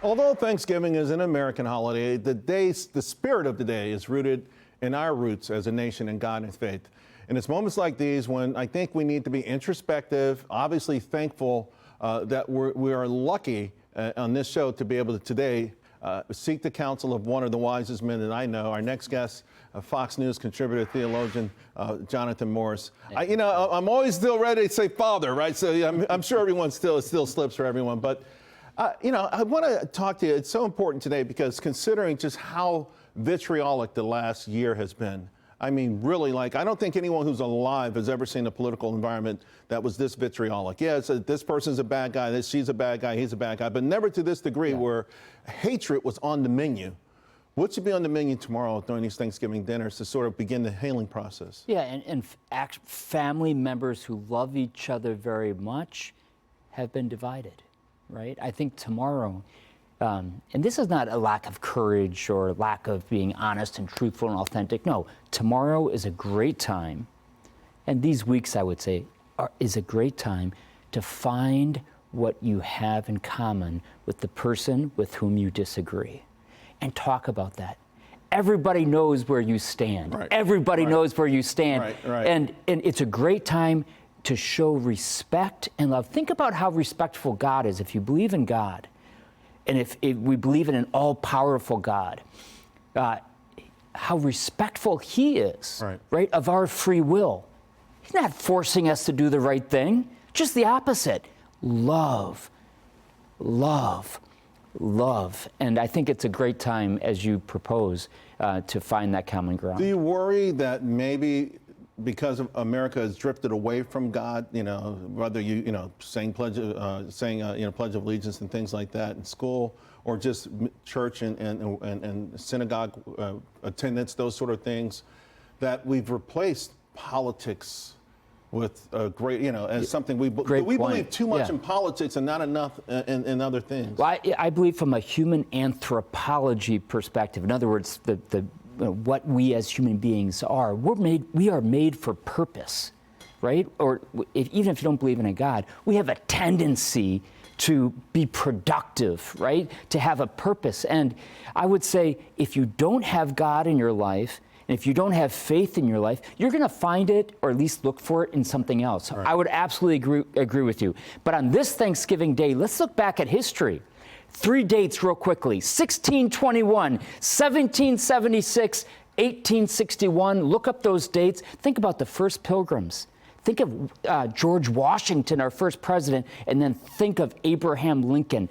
Although Thanksgiving is an American holiday, the spirit of the day is rooted in our roots as a nation in God and faith. And it's moments like these when I think we need to be introspective, obviously thankful that we are lucky on this show to be able to today seek the counsel of one of the wisest men that I know. Our next guest, Fox News contributor, theologian, Jonathan Morris. I'm always still ready to say father, right? So I'm sure everyone still slips for everyone. But, I want to talk to you. It's so important today because considering just how vitriolic the last year has been. I mean, really, I don't think anyone who's alive has ever seen a political environment that was this vitriolic. Yeah, this person's a bad guy, she's a bad guy, he's a bad guy, but never to this degree where hatred was on the menu. What should be on the menu tomorrow during these Thanksgiving dinners to sort of begin the healing process? Yeah, and family members who love each other very much have been divided, right? I think tomorrow, and this is not a lack of courage or lack of being honest and truthful and authentic. No, tomorrow is a great time, and these weeks, I would say, is a great time to find what you have in common with the person with whom you disagree and talk about that. Everybody knows where you stand. Right. Everybody knows where you stand. Right. And it's a great time to show respect and love. Think about how respectful God is. If you believe in God, and if we believe in an all-powerful God, how respectful He is, right, of our free will. He's not forcing us to do the right thing, just the opposite. Love, love, love. And I think it's a great time, as you propose, to find that common ground. Do you worry that maybe because America has drifted away from God, whether saying Pledge of Allegiance and things like that in school, or just church and synagogue attendance, those sort of things, that we've replaced politics with great, as something we believe too much in politics and not enough in other things. Well, I believe from a human anthropology perspective, in other words, what we as human beings are, we are made for purpose, right? Or even if you don't believe in a God, we have a tendency to be productive, right? To have a purpose. And I would say if you don't have God in your life, and if you don't have faith in your life, you're going to find it, or at least look for it, in something else. Right. I would absolutely agree with you. But on this Thanksgiving Day, let's look back at history. 3 dates real quickly: 1621, 1776, 1861. Look up those dates. Think about the first pilgrims. Think of George Washington, our first president, and then think of Abraham Lincoln.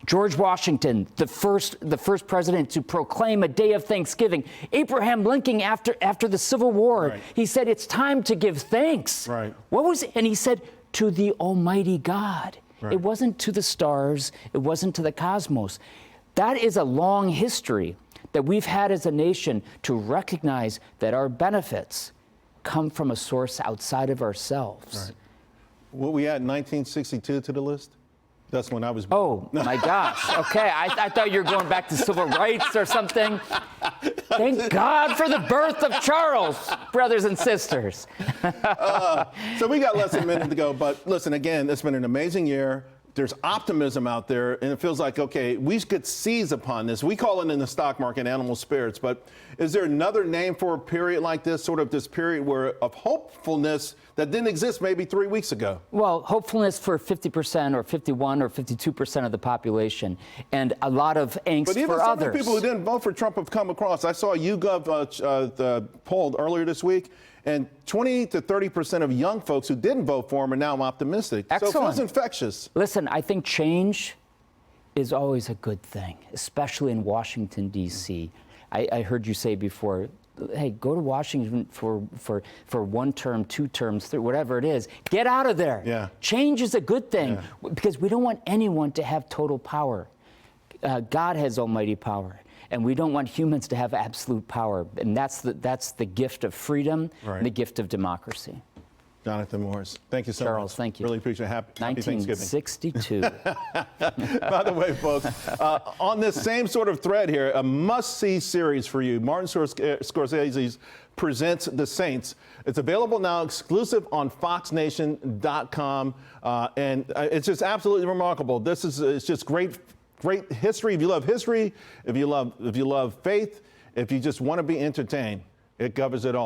George Washington, the first president to proclaim a day of Thanksgiving. Abraham Lincoln, after the Civil War, he said, it's time to give thanks. Right. What was it? And he said, to the Almighty God. Right. It wasn't to the stars. It wasn't to the cosmos. That is a long history that we've had as a nation to recognize that our benefits come from a source outside of ourselves. Right. What we add 1962 to the list? That's when I was born. Oh, my gosh. Okay, I thought you were going back to civil rights or something. Thank God for the birth of Charles, brothers and sisters. So we got less than a minute to go, but listen, again, it's been an amazing year. There's optimism out there, and it feels like, okay, we could seize upon this. We call it in the stock market animal spirits, but is there another name for a period like this, sort of this period of hopefulness that didn't exist maybe 3 weeks ago? Well, hopefulness for 50% or 51 or 52% of the population, and a lot of angst for others. But even some of the people who didn't vote for Trump have come across. I saw YouGov polled earlier this week, and 20 to 30% of young folks who didn't vote for him are now optimistic. Excellent. So it feels infectious. Listen, I think change is always a good thing, especially in Washington, D.C. I heard you say before, hey, go to Washington for 1 term, 2 terms, 3, whatever it is. Get out of there. Yeah. Change is a good thing because we don't want anyone to have total power. God has almighty power. And we don't want humans to have absolute power. And that's the gift of freedom, and the gift of democracy. Jonathan Morris, thank you so much. Charles, thank you. Really appreciate it. Happy Thanksgiving. 1962. By the way, folks, on this same sort of thread here, a must-see series for you. Martin Scorsese presents The Saints. It's available now, exclusive on FoxNation.com, and it's just absolutely remarkable. It's just great great history, if you love history, if you love faith, if you just want to be entertained, it covers it all.